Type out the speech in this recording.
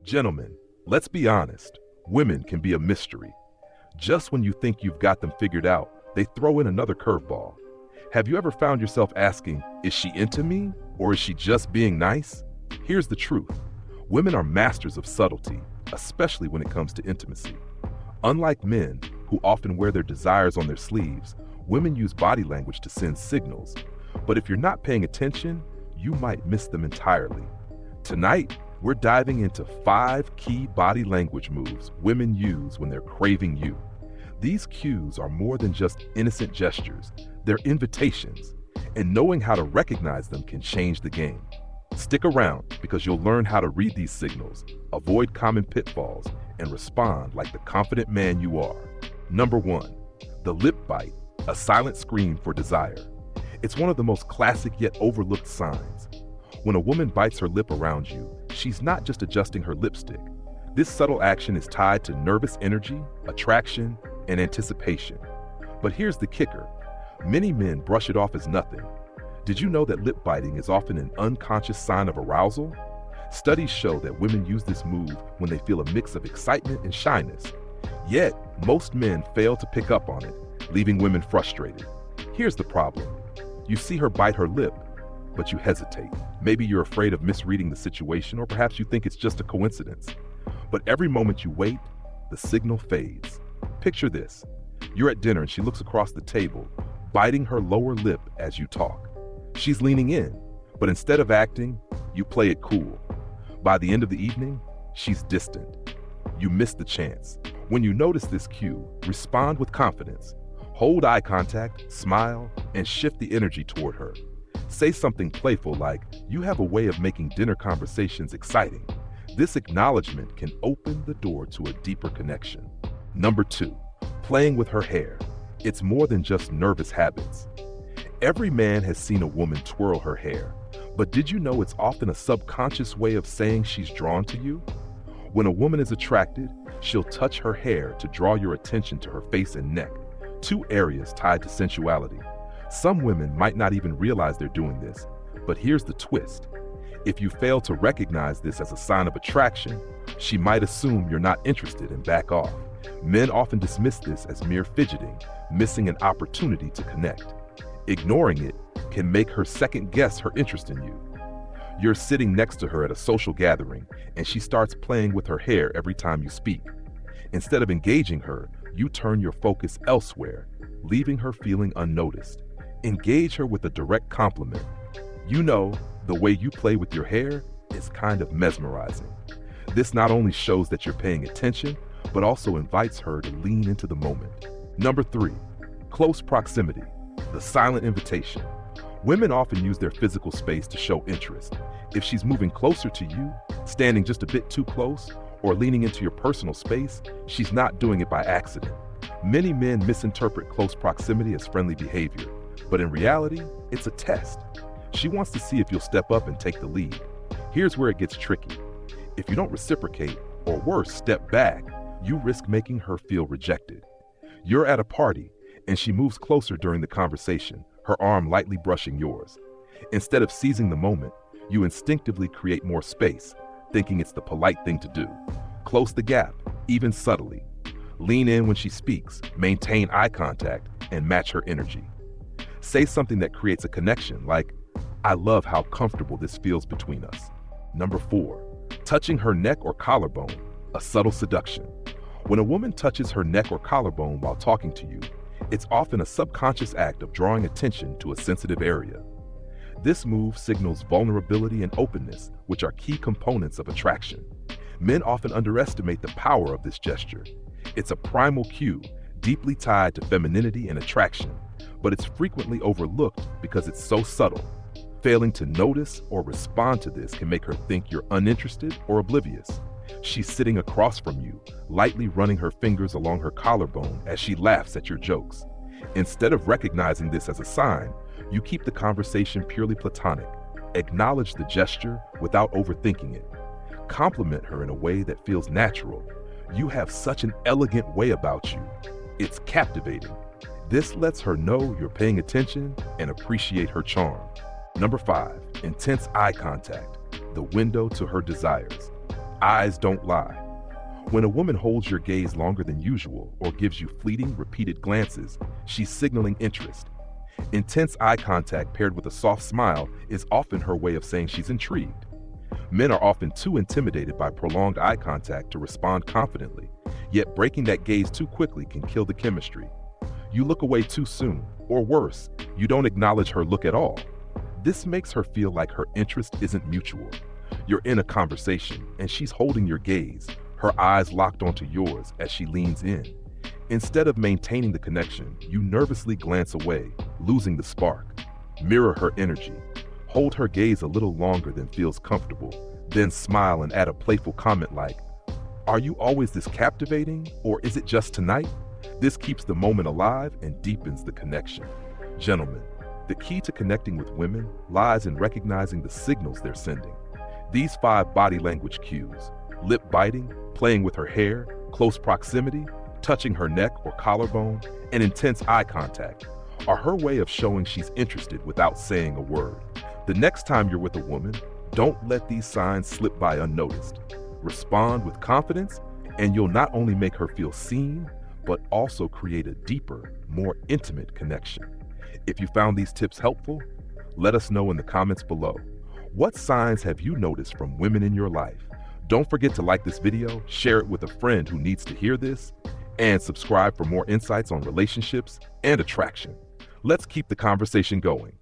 Gentlemen, let's be honest. Women can be a mystery. Just when you think you've got them figured out, they throw in another curveball. Have you ever found yourself asking, is she into me or is she just being nice? Here's the truth. Women are masters of subtlety, especially when it comes to intimacy. Unlike men, who often wear their desires on their sleeves, women use body language to send signals. But if you're not paying attention, you might miss them entirely. Tonight, we're diving into 5 key body language moves women use when they're craving you. These cues are more than just innocent gestures, they're invitations, and knowing how to recognize them can change the game. Stick around because you'll learn how to read these signals, avoid common pitfalls, and respond like the confident man you are. Number 1, the lip bite, a silent scream for desire. It's one of the most classic yet overlooked signs. When a woman bites her lip around you, she's not just adjusting her lipstick. This subtle action is tied to nervous energy, attraction, and anticipation. But here's the kicker. Many men brush it off as nothing. Did you know that lip biting is often an unconscious sign of arousal? Studies show that women use this move when they feel a mix of excitement and shyness. Yet, most men fail to pick up on it, leaving women frustrated. Here's the problem. You see her bite her lip, but you hesitate. Maybe you're afraid of misreading the situation, or perhaps you think it's just a coincidence. But every moment you wait, the signal fades. Picture this. You're at dinner and she looks across the table, biting her lower lip as you talk. She's leaning in, but instead of acting, you play it cool. By the end of the evening, she's distant. You miss the chance. When you notice this cue, respond with confidence. Hold eye contact, smile, and shift the energy toward her. Say something playful like, you have a way of making dinner conversations exciting. This acknowledgement can open the door to a deeper connection. Number 2, playing with her hair. It's more than just nervous habits. Every man has seen a woman twirl her hair, but did you know it's often a subconscious way of saying she's drawn to you? When a woman is attracted, she'll touch her hair to draw your attention to her face and neck, 2 areas tied to sensuality. Some women might not even realize they're doing this, but here's the twist. If you fail to recognize this as a sign of attraction, she might assume you're not interested and back off. Men often dismiss this as mere fidgeting, missing an opportunity to connect. Ignoring it can make her second guess her interest in you. You're sitting next to her at a social gathering, and she starts playing with her hair every time you speak. Instead of engaging her, you turn your focus elsewhere, leaving her feeling unnoticed. Engage her with a direct compliment. You know, the way you play with your hair is kind of mesmerizing. This not only shows that you're paying attention, but also invites her to lean into the moment. Number 3, close proximity, the silent invitation. Women often use their physical space to show interest. If she's moving closer to you, standing just a bit too close, or leaning into your personal space, she's not doing it by accident. Many men misinterpret close proximity as friendly behavior, but in reality, it's a test. She wants to see if you'll step up and take the lead. Here's where it gets tricky. If you don't reciprocate, or worse, step back, you risk making her feel rejected. You're at a party, and she moves closer during the conversation, her arm lightly brushing yours. Instead of seizing the moment, you instinctively create more space, thinking it's the polite thing to do. Close the gap, even subtly. Lean in when she speaks, maintain eye contact, and match her energy. Say something that creates a connection, like, I love how comfortable this feels between us. Number 4, touching her neck or collarbone, a subtle seduction. When a woman touches her neck or collarbone while talking to you, it's often a subconscious act of drawing attention to a sensitive area. This move signals vulnerability and openness, which are key components of attraction. Men often underestimate the power of this gesture. It's a primal cue, deeply tied to femininity and attraction, but it's frequently overlooked because it's so subtle. Failing to notice or respond to this can make her think you're uninterested or oblivious. She's sitting across from you, lightly running her fingers along her collarbone as she laughs at your jokes. Instead of recognizing this as a sign, you keep the conversation purely platonic. Acknowledge the gesture without overthinking it. Compliment her in a way that feels natural. You have such an elegant way about you. It's captivating. This lets her know you're paying attention and appreciate her charm. Number 5, intense eye contact, the window to her desires. Eyes don't lie. When a woman holds your gaze longer than usual or gives you fleeting, repeated glances, she's signaling interest. Intense eye contact paired with a soft smile is often her way of saying she's intrigued. Men are often too intimidated by prolonged eye contact to respond confidently, yet breaking that gaze too quickly can kill the chemistry. You look away too soon, or worse, you don't acknowledge her look at all. This makes her feel like her interest isn't mutual. You're in a conversation, and she's holding your gaze, her eyes locked onto yours as she leans in. Instead of maintaining the connection, you nervously glance away, losing the spark. Mirror her energy. Hold her gaze a little longer than feels comfortable, then smile and add a playful comment like, "Are you always this captivating, or is it just tonight?" This keeps the moment alive and deepens the connection. Gentlemen, the key to connecting with women lies in recognizing the signals they're sending. These 5 body language cues: lip biting, playing with her hair, close proximity, touching her neck or collarbone, and intense eye contact, are her way of showing she's interested without saying a word. The next time you're with a woman, don't let these signs slip by unnoticed. Respond with confidence, and you'll not only make her feel seen, but also create a deeper, more intimate connection. If you found these tips helpful, let us know in the comments below. What signs have you noticed from women in your life? Don't forget to like this video, share it with a friend who needs to hear this, and subscribe for more insights on relationships and attraction. Let's keep the conversation going.